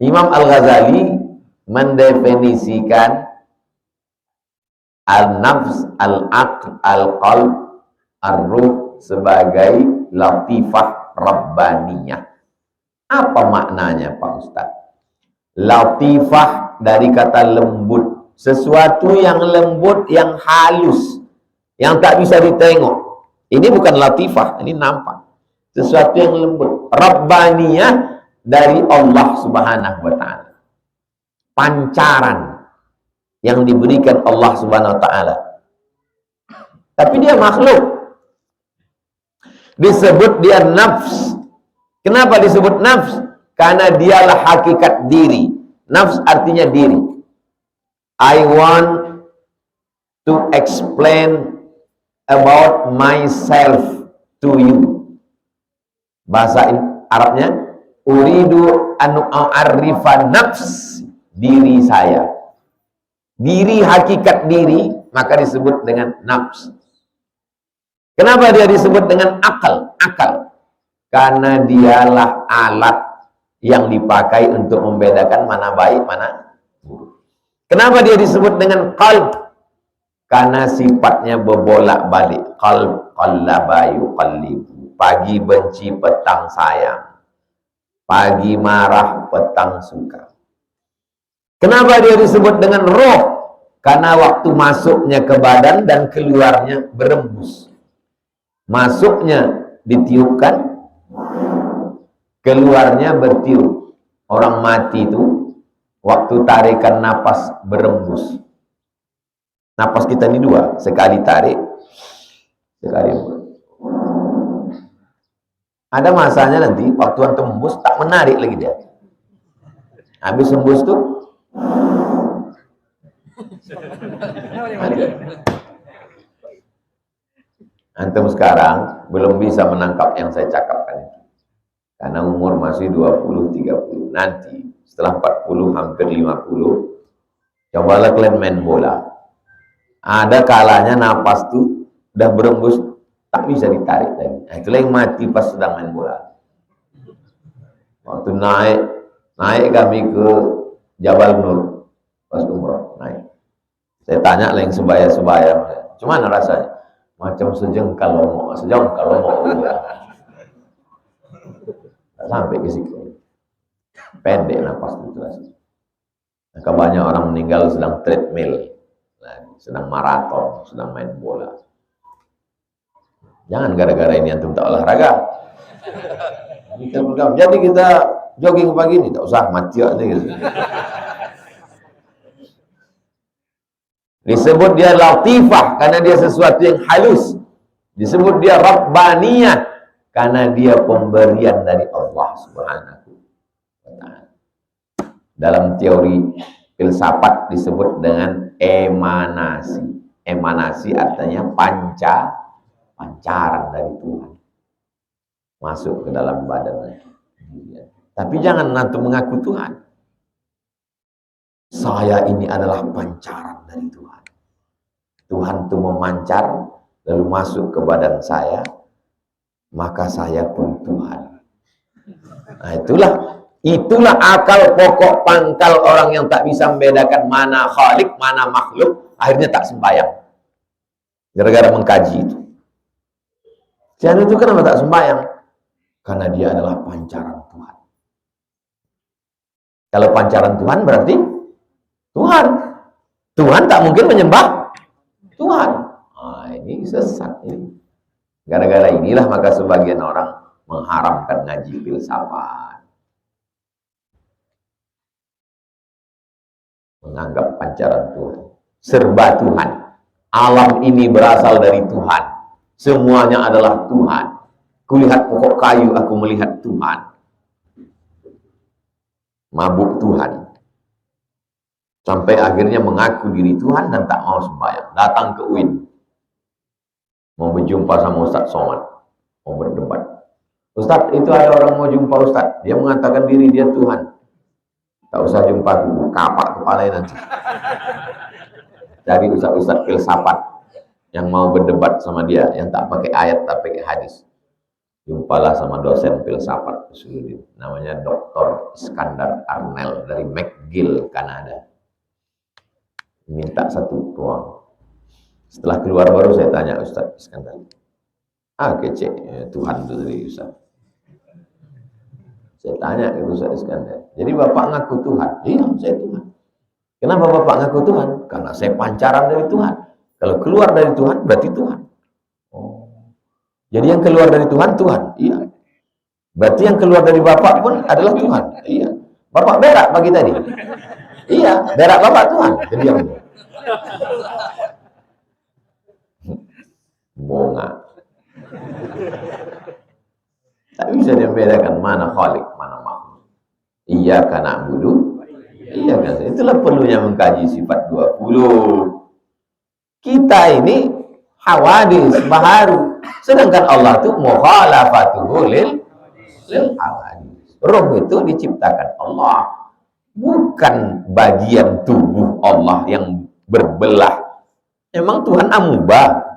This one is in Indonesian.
Imam Al-Ghazali mendefinisikan al-nafs, al-aql, al-qalb, ar-ruh sebagai latifah rabbaniyah. Apa maknanya Pak Ustadz? Latifah dari kata lembut, sesuatu yang lembut, yang halus, yang tak bisa ditengok. Ini bukan latifah, ini nampak. Sesuatu yang lembut. Rabbaniyah dari Allah Subhanahu wa ta'ala. Pancaran yang diberikan Allah Subhanahu wa ta'ala. Tapi dia makhluk. Disebut dia nafs. Kenapa disebut nafs? Karena dialah hakikat diri. Nafs artinya diri. I want to explain about myself to you. Bahasa Arabnya, uridu an u'arrifa nafs, diri saya. Diri, hakikat diri, maka disebut dengan nafs. Kenapa dia disebut dengan akal? Akal. Karena dialah alat yang dipakai untuk membedakan mana baik, mana buruk. Kenapa dia disebut dengan qalb? Karena sifatnya berbolak-balik. Qalb, qallaba yuqallibu. Pagi benci, petang sayang. Pagi marah, petang suka. Kenapa dia disebut dengan roh? Karena waktu masuknya ke badan dan keluarnya berembus. Masuknya ditiupkan, keluarnya bertiup. Orang mati itu waktu tarikan napas berembus. Napas kita ini dua, sekali tarik, sekali buang. Ada masanya nanti waktu antum hembus tak menarik lagi dia. Habis hembus tuh antum sekarang belum bisa menangkap yang saya cakapkan itu. Karena umur masih 20-30. Nanti setelah 40 hampir 50, cobalah kalian main bola. Ada kalanya napas tuh udah berembus tak bisa ditarik lagi. Nah, itulah yang mati pas sedang main bola. Waktu naik kami ke Jabal Nur pas umroh naik. Saya tanya lah yang sebaya-sebaya, "Gimana rasanya?" "Macam sejengkal lomo." "Sejengkal lomo." Sampai ke situ. Pendek napas itu rasanya. Maka banyak orang meninggal sedang treadmill, sedang maraton, sedang main bola. Jangan gara-gara ini antum tak olahraga. Jadi kita jogging pagi ini, tak usah mati aja gitu. Disebut dia latifah karena dia sesuatu yang halus. Disebut dia rabbaniyah karena dia pemberian dari Allah Subhanahu wa ta'ala. Dalam teori filsafat disebut dengan emanasi. Emanasi artinya pancaran dari Tuhan masuk ke dalam badannya. Tapi jangan nanti mengaku Tuhan. Saya ini adalah pancaran dari Tuhan. Tuhan itu memancar lalu masuk ke badan saya, maka saya pun Tuhan. Nah, itulah akal pokok pangkal orang yang tak bisa membedakan mana khalik, mana makhluk, akhirnya tak sembahyang. Gara-gara mengkaji itu. Jangan itu kenapa tak sembahyang? Karena dia adalah pancaran Tuhan. Kalau pancaran Tuhan berarti Tuhan. Tuhan tak mungkin menyembah Tuhan. Nah, ini sesat ini. Gara-gara inilah maka sebagian orang mengharamkan ngaji filsafat. Menganggap pancaran Tuhan. Serba Tuhan. Alam ini berasal dari Tuhan. Semuanya adalah Tuhan. Kulihat pokok kayu, aku melihat Tuhan. Mabuk Tuhan. Sampai akhirnya mengaku diri Tuhan dan tak mau sembahyang. Datang ke UIN. Mau berjumpa sama Ustadz Somad. Mau berdebat. "Ustadz, itu ada orang mau jumpa Ustadz. Dia mengatakan diri dia Tuhan." Tak usah jumpa dulu. Kapak kepalanya nanti. Dari ustadz-ustadz filsafat yang mau berdebat sama dia. Yang tak pakai ayat, tak pakai hadis. Jumpalah sama dosen filsafat Usuluddin, namanya Dr. Iskandar Arnel dari McGill, Kanada. Minta satu ruang. Setelah keluar baru saya tanya Ustaz Iskandar. Kece, Tuhan itu dari Ustaz. Saya tanya ke Ustaz Iskandar. Jadi Bapak ngaku Tuhan? Iya, saya Tuhan. Kenapa Bapak ngaku Tuhan? Karena saya pancaran dari Tuhan. Kalau keluar dari Tuhan, berarti Tuhan. Oh. Jadi yang keluar dari Tuhan, Tuhan. Iya. Berarti yang keluar dari Bapak pun adalah Tuhan. Iya. Bapak berak pagi tadi. Iya, berak Bapak Tuhan. Jadi yang bunga. Tak bisa membedakan mana khalik, mana makhluk. Iya karena na'budu. Iya kan? Itulah perlunya mengkaji sifat 20. Kita ini hawadis, baharu. Sedangkan Allah itu mukhalafatuhu lil hawadis. Roh itu diciptakan Allah, bukan bagian tubuh Allah yang berbelah. Emang Tuhan amubah?